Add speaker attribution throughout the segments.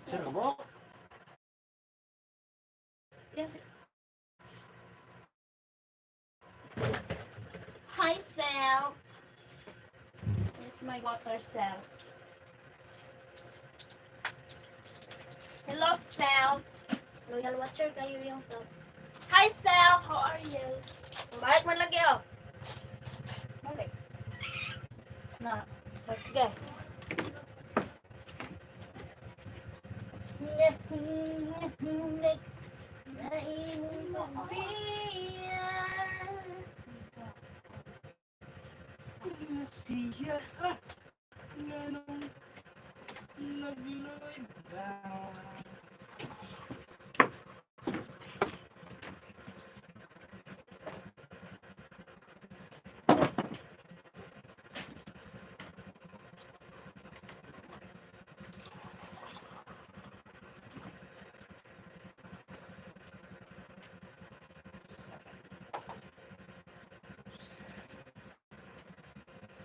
Speaker 1: Sure ka mo?
Speaker 2: Yes. Hi, Self. Here's my water, Self. Hello, Self.
Speaker 3: Loyal watcher kayo yung Self.
Speaker 2: Hi, Self. How are you?
Speaker 3: Balik man lagi oh.
Speaker 2: Balik.
Speaker 3: Na. Sige.
Speaker 1: Siya ganun nagloy ba?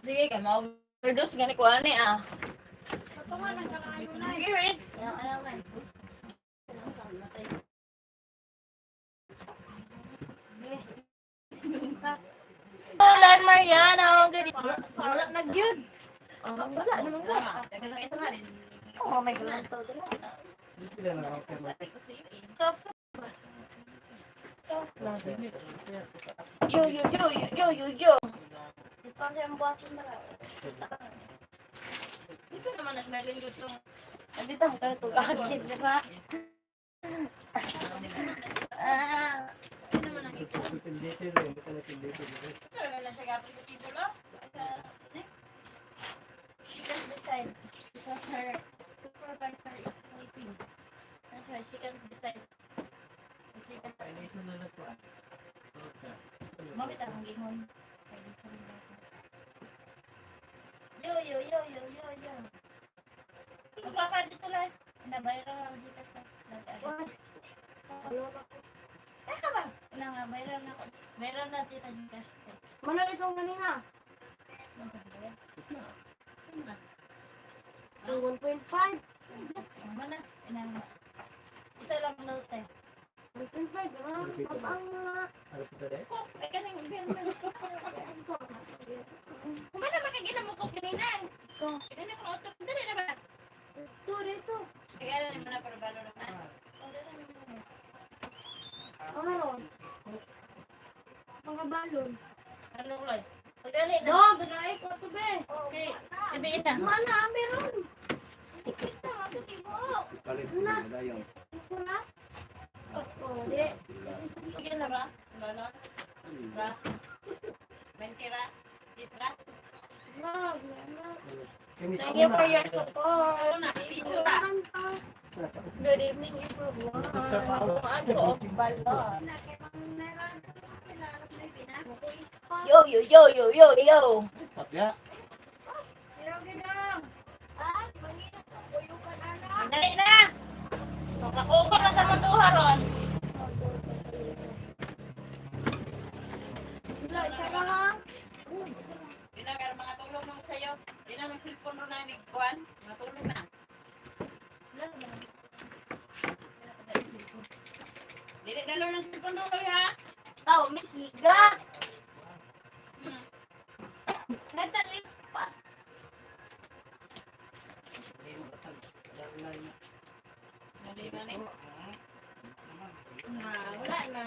Speaker 2: Sige, kaya ma-overdose gani ko ani ah.
Speaker 3: Ito nga nagkakayo na.
Speaker 2: Sige, rin.
Speaker 3: Ano man.
Speaker 2: Lan Mariano, good
Speaker 3: Wala na gyud.
Speaker 2: wala naman ka.
Speaker 3: Oh my god.
Speaker 1: Hindi sila nakakapit mo.
Speaker 2: Yo.
Speaker 3: Ito siya ang buhatin na.
Speaker 2: Ito naman nag-merlin dito.
Speaker 3: Nandito ang tayo tulagin, di ba?
Speaker 2: Ito naman ang ito.
Speaker 1: Pinditi rin, hindi ka na pinditi rin.
Speaker 2: Talaga lang siya gapin sa titulo. She can decide. Because her supervisor is sleeping. That's why she can decide. She can
Speaker 1: Kainisan na nagkuhan.
Speaker 2: Mami tarong gihon.
Speaker 3: Yo.
Speaker 2: Magpapad dito lang. Nabayran ako dito sa
Speaker 3: What?
Speaker 2: Teka ba? Wala nga, mayroon ako. Mayroon na dito dito.
Speaker 3: Mana itong kanina? 1.5.
Speaker 2: Mana? Isa lang note eh.
Speaker 3: 1.5. Ang
Speaker 1: Ano po tayo?
Speaker 2: Ko, ay kaning Kumana makagina mo ko kanina. Ko, kanina ko auto. Dali na ba?
Speaker 3: dito.
Speaker 2: Kaya na naman na para balo naman.
Speaker 3: Meron. Mga balon.
Speaker 2: Ano uloy? Pagdali na.
Speaker 3: Dog, gagay ko ito be.
Speaker 2: Okay. Sabihin na.
Speaker 3: Mana, meron. Ito, matukibo.
Speaker 1: Palit mo nila yung
Speaker 3: Ito na. Oh, di.
Speaker 2: Sige na ba? Balon? Ba? Mentira? Isra?
Speaker 3: Dog,
Speaker 1: Kinis
Speaker 2: Thank
Speaker 1: ako
Speaker 2: you
Speaker 1: na.
Speaker 2: for your support. Isra. Good evening, everyone. Ako, balon. Yo.
Speaker 1: Patya.
Speaker 2: Dali na. Nakuha na sa matuha ron.
Speaker 3: Isa lang ha.
Speaker 2: Di na meron mga tulong nung sa'yo. Di na may cellphone ron na nagkuhan. Mga tulong na. Dili dalo ng cellphone ron ha.
Speaker 3: Tao, may siga. Natalis pa.
Speaker 2: Hindi na ni. Wala na.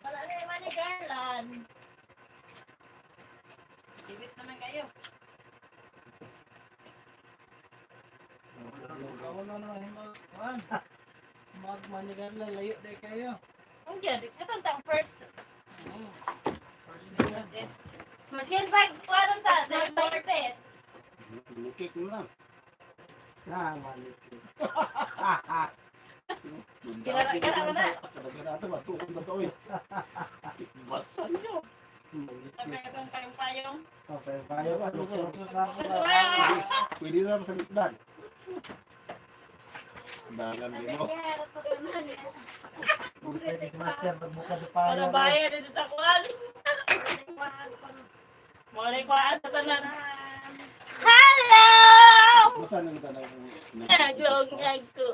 Speaker 2: Wala na yung money garland. Ibit naman kayo.
Speaker 1: Kawan na naman. Magmanigan lang, layo day kayo.
Speaker 2: Ang jadi, ito ang first.
Speaker 1: First nila.
Speaker 2: Masin bag ko anong ta? Dahil perfect.
Speaker 1: Lukik mo lang. Malikik.
Speaker 2: Kira mo na.
Speaker 1: Kadagyan natin, matukod na to eh. Basan nyo.
Speaker 2: Sabi ko kayong payong.
Speaker 1: Okay, kaya ba? Pwede na sa mitdan. Dagan din mo. Pwede si Master, magbuka sa
Speaker 2: Ano
Speaker 1: payo.
Speaker 2: bayad dito sa kwan? Mori ko sa tanan. Hello!
Speaker 4: Basta nang tanong.
Speaker 2: Nagong ako.